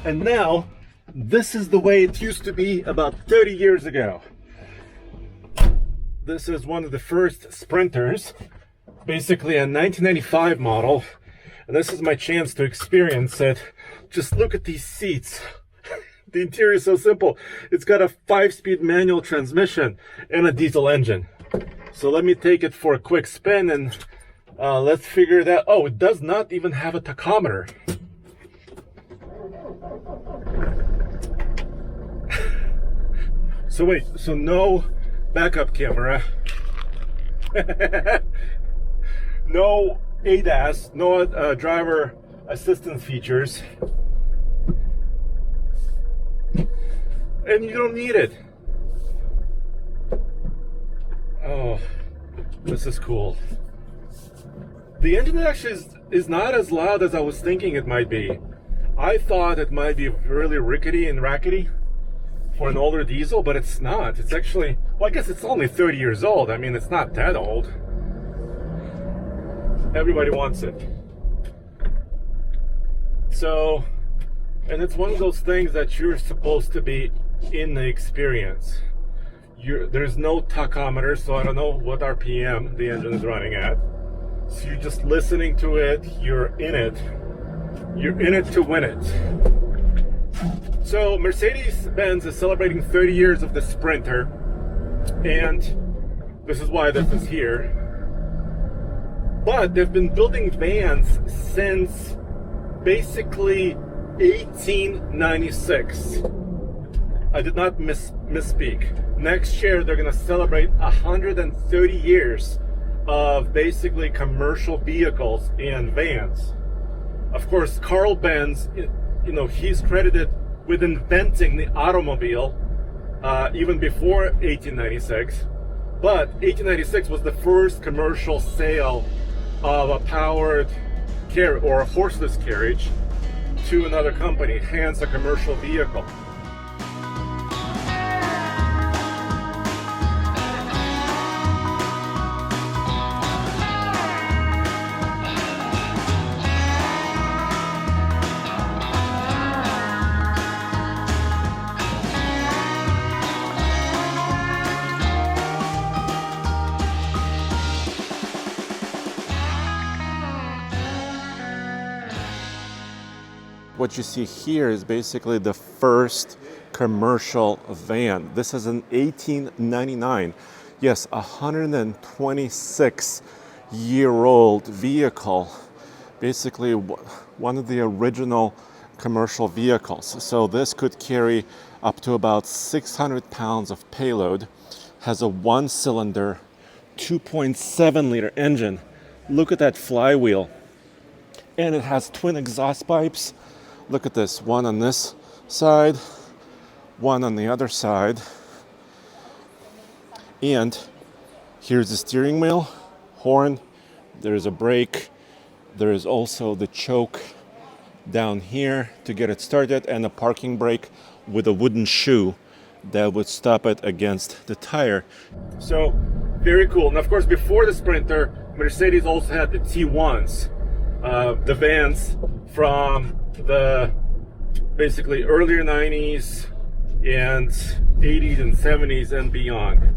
And now, this is the way it used to be about 30 years ago. This is one of the first Sprinters, basically a 1995 model. And this is my chance to experience it. Just look at these seats. The interior is so simple. It's got a 5-speed manual transmission and a diesel engine. So let me take it for a quick spin and let's figure that. Oh, it does not even have a tachometer. So wait, so no backup camera. No ADAS, no driver assistance features. And you don't need it. Oh, this is cool. The engine actually is not as loud as I was thinking it might be. I thought it might be really rickety and rackety for an older diesel, but it's not. It's actually, well, I guess it's only 30 years old. I mean, it's not that old. Everybody wants it. So, and it's one of those things that you're supposed to be in the experience. There's no tachometer, so I don't know what RPM the engine is running at. So you're just listening to it, you're in it. You're in it to win it. So Mercedes-Benz is celebrating 30 years of the Sprinter, and this is why this is here. But they've been building vans since basically 1896. I did not misspeak. Next year, they're going to celebrate 130 years of basically commercial vehicles and vans. Of course, Carl Benz, he's credited with inventing the automobile even before 1896. But 1896 was the first commercial sale of a powered carriage or a horseless carriage to another company, hence a commercial vehicle. What you see here is basically the first commercial van. This is an 1899, yes, 126-year-old vehicle, basically one of the original commercial vehicles. So this could carry up to about 600 pounds of payload, has a 1-cylinder, 2.7-liter engine. Look at that flywheel. And it has twin exhaust pipes. Look at this, one on this side, one on the other side. And here's the steering wheel, horn, there's a brake, there is also the choke down here to get it started, and a parking brake with a wooden shoe that would stop it against the tire. So, very cool. And of course, before the Sprinter, Mercedes also had the T1s, the vans from the basically earlier 90s and 80s and 70s and beyond.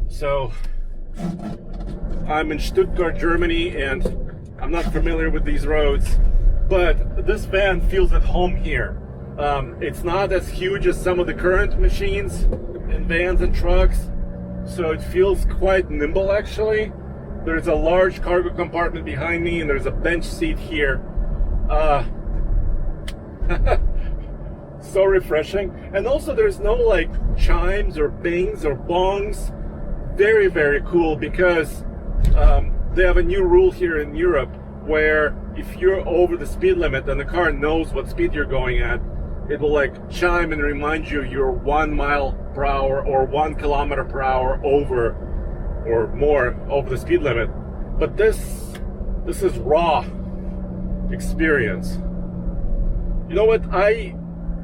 So I'm in Stuttgart, Germany, and I'm not familiar with these roads, but this van feels at home here. It's not as huge as some of the current machines in vans and trucks, so it feels quite nimble actually. There's a large cargo compartment behind me, and there's a bench seat here. So refreshing. And also there's no like chimes or bings or bongs. Very, very cool, because they have a new rule here in Europe where if you're over the speed limit and the car knows what speed you're going at, it will like chime and remind you you're 1 mile per hour or 1 kilometer per hour over or more over the speed limit. But this is raw experience. You know what,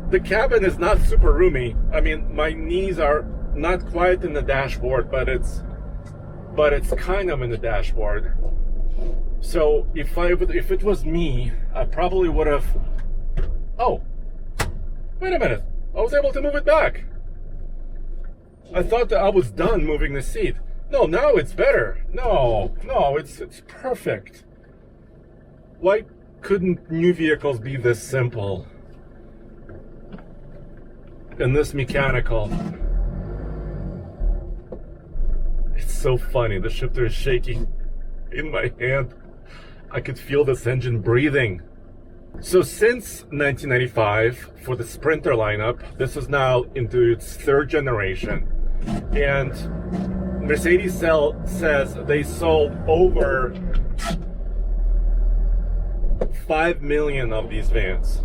the cabin is not super roomy. I mean, my knees are not quite in the dashboard, but it's kind of in the dashboard. So if it was me, I probably would have, oh, Wait a minute, I was able to move it back. I thought that I was done moving the seat. No, now it's better. No, it's perfect. Why couldn't new vehicles be this simple? And this mechanical. It's so funny, the shifter is shaking in my hand. I could feel this engine breathing. So since 1995, for the Sprinter lineup, this is now into its third generation. And Mercedes says they sold over 5 million of these vans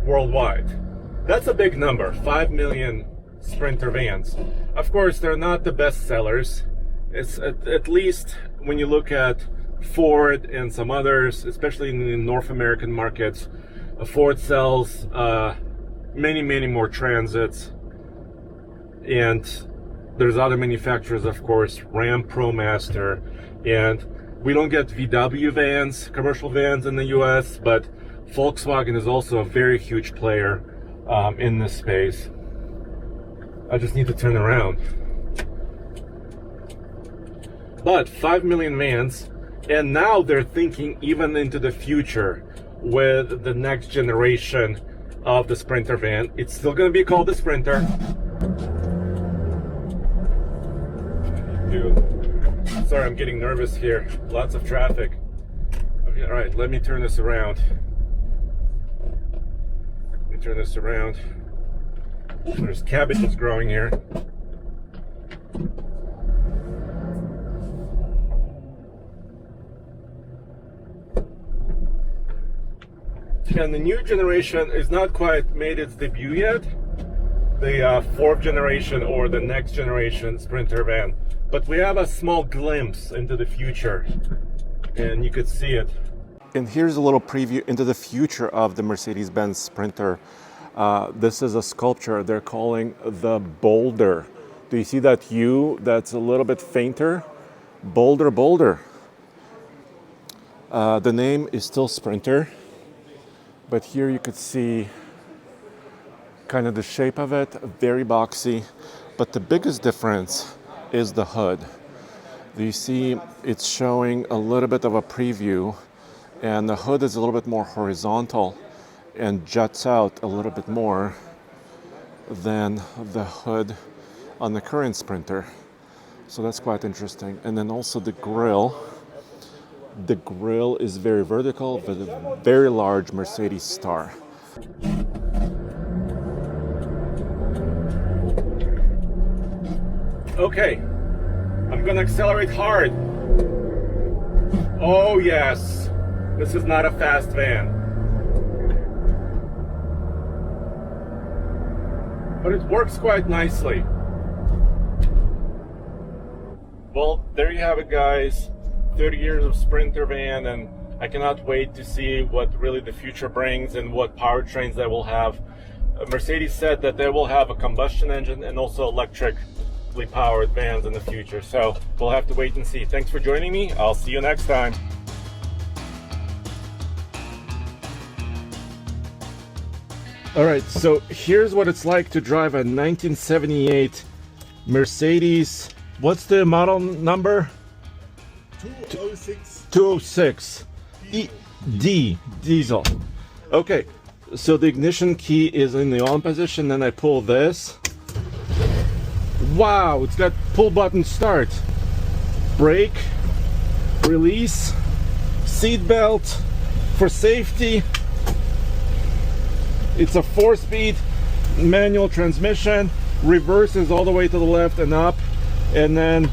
worldwide. That's a big number, 5 million Sprinter vans. Of course, they're not the best sellers. It's at least when you look at Ford and some others, especially in the North American markets, Ford sells many more Transits, and there's other manufacturers, of course, Ram, ProMaster, and we don't get VW vans, commercial vans in the US, but Volkswagen is also a very huge player in this space. I just need to turn around. But 5 million vans, and now they're thinking even into the future with the next generation of the Sprinter van. It's still going to be called the Sprinter. Dude, sorry, I'm getting nervous here. Lots of traffic. Okay, all right, let me turn this around. Turn this around. There's cabbages growing here. And the new generation is not quite made its debut yet. The fourth generation or the next generation Sprinter van. But we have a small glimpse into the future, and you could see it. And here's a little preview into the future of the Mercedes-Benz Sprinter. This is a sculpture they're calling the Boulder. Do you see that U that's a little bit fainter? Boulder. The name is still Sprinter, but here you could see kind of the shape of it, very boxy. But the biggest difference is the hood. Do you see it's showing a little bit of a preview, and the hood is a little bit more horizontal and juts out a little bit more than the hood on the current Sprinter. So that's quite interesting. And then also the grille. The grille is very vertical with a very large Mercedes star. Okay, I'm gonna accelerate hard. Oh yes, this is not a fast van. But it works quite nicely. Well, there you have it, guys. 30 years of Sprinter van, and I cannot wait to see what really the future brings and what powertrains they will have. Mercedes said that they will have a combustion engine and also electrically powered vans in the future. So we'll have to wait and see. Thanks for joining me. I'll see you next time. All right, so here's what it's like to drive a 1978 Mercedes. What's the model number? 206. 206 D diesel. Okay, so the ignition key is in the on position, then I pull this. Wow, it's got pull button start, brake, release, seat belt for safety. It's a 4-speed manual transmission. Reverse is all the way to the left and up, and then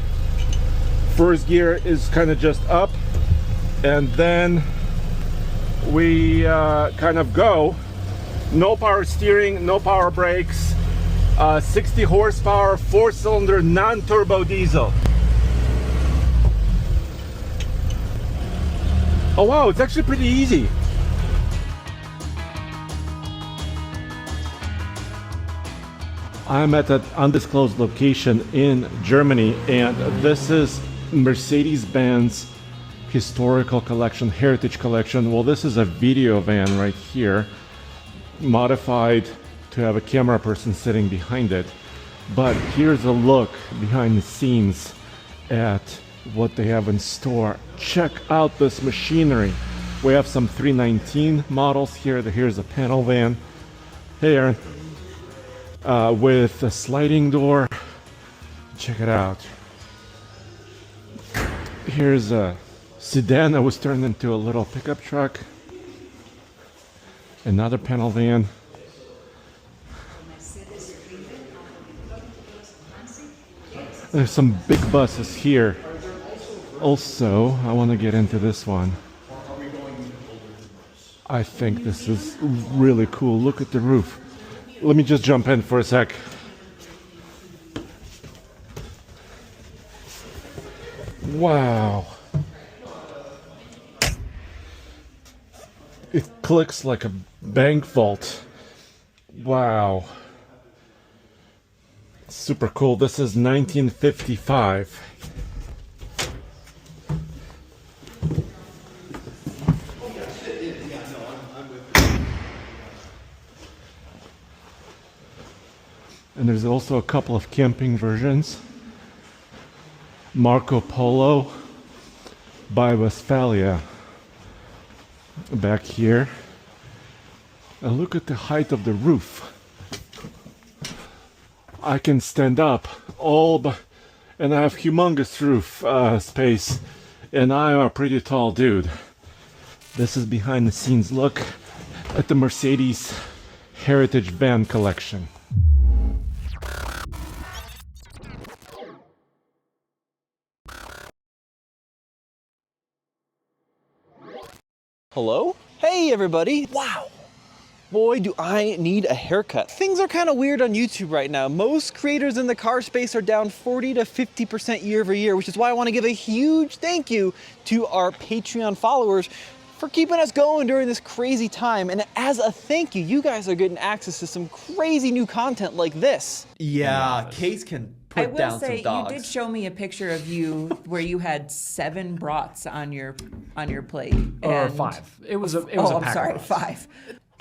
first gear is kind of just up, and then we kind of go. No power steering, no power brakes, 60 horsepower, 4-cylinder, non-turbo diesel. Oh wow, it's actually pretty easy. I'm at an undisclosed location in Germany, and this is Mercedes-Benz historical collection, heritage collection. Well, this is a video van right here. modified to have a camera person sitting behind it. But here's a look behind the scenes at what they have in store. Check out this machinery. We have some 319 models here. Here's a panel van. Hey, Aaron. With a sliding door. Check it out. Here's a sedan that was turned into a little pickup truck. Another panel van. There's some big buses here. Also, I want to get into this one. I think this is really cool. Look at the roof. Let me just jump in for a sec. Wow. It clicks like a bank vault. Wow. Super cool. This is 1955. And there's also a couple of camping versions. Marco Polo by Westphalia. Back here. And look at the height of the roof. I can stand up and I have humongous roof space, and I am a pretty tall dude. This is behind the scenes look at the Mercedes Heritage Van collection. Hello? Hey everybody! Wow! Boy, do I need a haircut. Things are kind of weird on YouTube right now. Most creators in the car space are down 40 to 50% year over year, which is why I want to give a huge thank you to our Patreon followers for keeping us going during this crazy time. And as a thank you, you guys are getting access to some crazy new content like this. Yeah, Case can put down some dogs. I will say, you did show me a picture of you where you had 7 brats on your plate. Or and 5. It was a I'm pack sorry, of 5.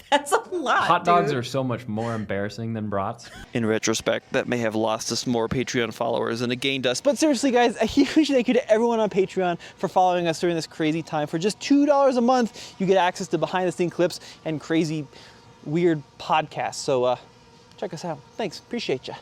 That's a lot, Hot dogs dude. are so much more embarrassing than brats. In retrospect, that may have lost us more Patreon followers than it gained us. But seriously, guys, a huge thank you to everyone on Patreon for following us during this crazy time. For just $2 a month, you get access to behind-the-scenes clips and crazy, weird podcasts. So check us out. Thanks. Appreciate you.